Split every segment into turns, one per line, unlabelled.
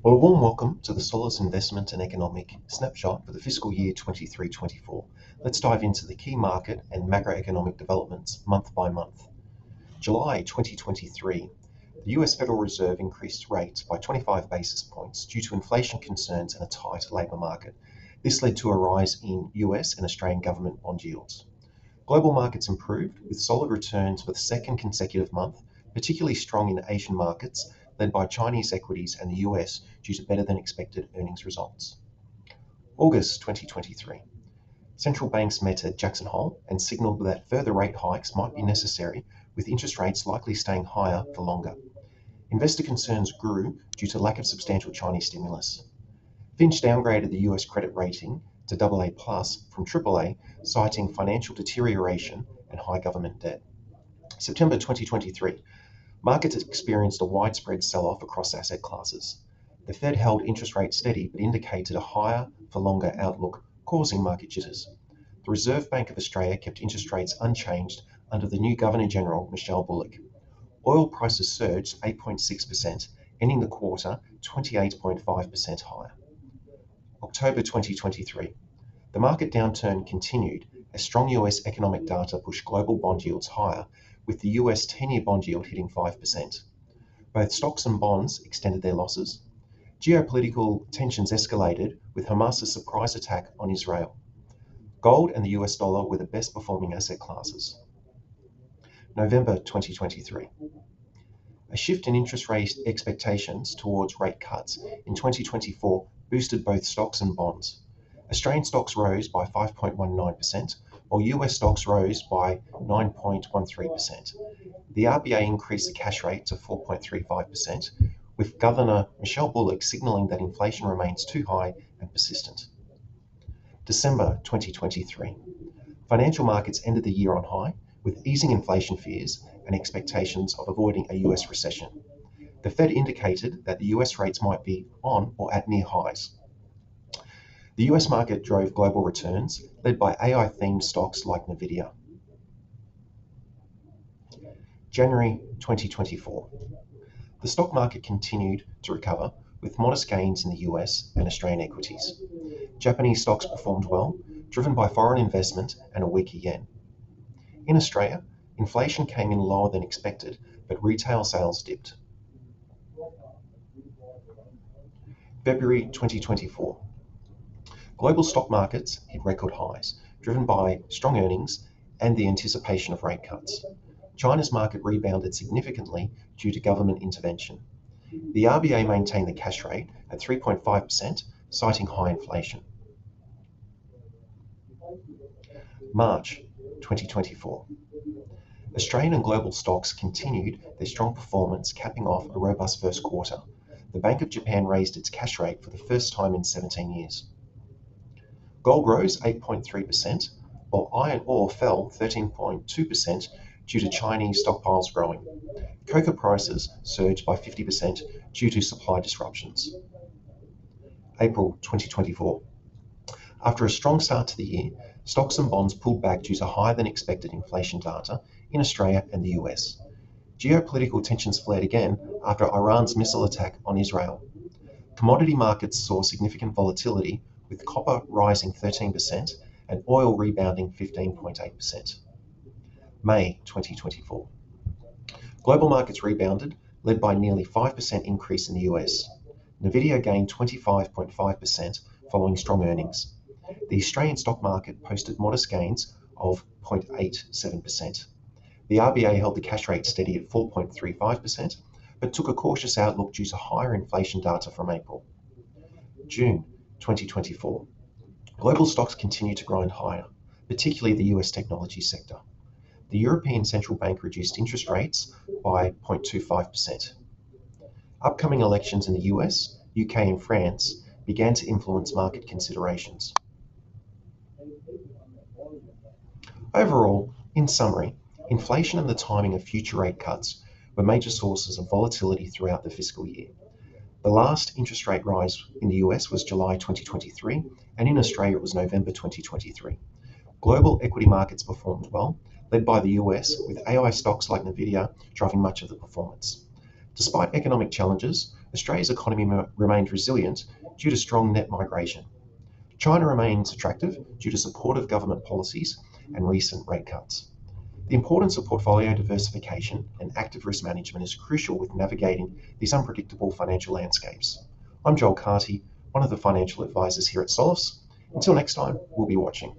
Well, a warm welcome to the Solace Investment and Economic Snapshot for the fiscal year 23-24. Let's dive into the key market and macroeconomic developments month by month. July 2023, the US Federal Reserve increased rates by 25 basis points due to inflation concerns and a tight labour market. This led to a rise in US and Australian government bond yields. Global markets improved with solid returns for the second consecutive month, particularly strong in Asian markets, led by Chinese equities and the US due to better than expected earnings results. August 2023. Central banks met at Jackson Hole and signalled that further rate hikes might be necessary, with interest rates likely staying higher for longer. Investor concerns grew due to lack of substantial Chinese stimulus. Fitch downgraded the US credit rating to AA+ from AAA, citing financial deterioration and high government debt. September 2023. Markets experienced a widespread sell-off across asset classes. The Fed held interest rates steady but indicated a higher for longer outlook, causing market jitters. The Reserve Bank of Australia kept interest rates unchanged under the new Governor-General, Michelle Bullock. Oil prices surged 8.6%, ending the quarter 28.5% higher. October 2023. The market downturn continued as strong US economic data pushed global bond yields higher, with the US 10-year bond yield hitting 5%. Both stocks and bonds extended their losses. Geopolitical tensions escalated with Hamas's surprise attack on Israel. Gold and the US dollar were the best performing asset classes. November 2023. A shift in interest rate expectations towards rate cuts in 2024 boosted both stocks and bonds. Australian stocks rose by 5.19%, while US stocks rose by 9.13%. The RBA increased the cash rate to 4.35%, with Governor Michelle Bullock signalling that inflation remains too high and persistent. December 2023. Financial markets ended the year on high, with easing inflation fears and expectations of avoiding a US recession. The Fed indicated that the US rates might be on or at near highs. The US market drove global returns, led by AI-themed stocks like Nvidia. January 2024. The stock market continued to recover, with modest gains in the US and Australian equities. Japanese stocks performed well, driven by foreign investment and a weaker yen. In Australia, inflation came in lower than expected, but retail sales dipped. February 2024. Global stock markets hit record highs, driven by strong earnings and the anticipation of rate cuts. China's market rebounded significantly due to government intervention. The RBA maintained the cash rate at 3.5%, citing high inflation. March 2024. Australian and global stocks continued their strong performance, capping off a robust first quarter. The Bank of Japan raised its cash rate for the first time in 17 years. Gold rose 8.3%, while iron ore fell 13.2% due to Chinese stockpiles growing. Cocoa prices surged by 50% due to supply disruptions. April 2024. After a strong start to the year, stocks and bonds pulled back due to higher than expected inflation data in Australia and the US. Geopolitical tensions flared again after Iran's missile attack on Israel. Commodity markets saw significant volatility, with copper rising 13% and oil rebounding 15.8%. May 2024. Global markets rebounded, led by nearly 5% increase in the US. Nvidia gained 25.5% following strong earnings. The Australian stock market posted modest gains of 0.87%. The RBA held the cash rate steady at 4.35%, but took a cautious outlook due to higher inflation data from April. June 2024. Global stocks continue to grind higher, particularly the US technology sector. The European Central Bank reduced interest rates by 0.25%. Upcoming elections in the US, UK and France began to influence market considerations. Overall, in summary, inflation and the timing of future rate cuts were major sources of volatility throughout the fiscal year. The last interest rate rise in the US was July 2023, and in Australia it was November 2023. Global equity markets performed well, led by the US, with AI stocks like Nvidia driving much of the performance. Despite economic challenges, Australia's economy remained resilient due to strong net migration. China remains attractive due to supportive government policies and recent rate cuts. The importance of portfolio diversification and active risk management is crucial with navigating these unpredictable financial landscapes. I'm Joel Carty, one of the financial advisors here at Solace. Until next time, we'll be watching.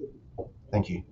Thank you.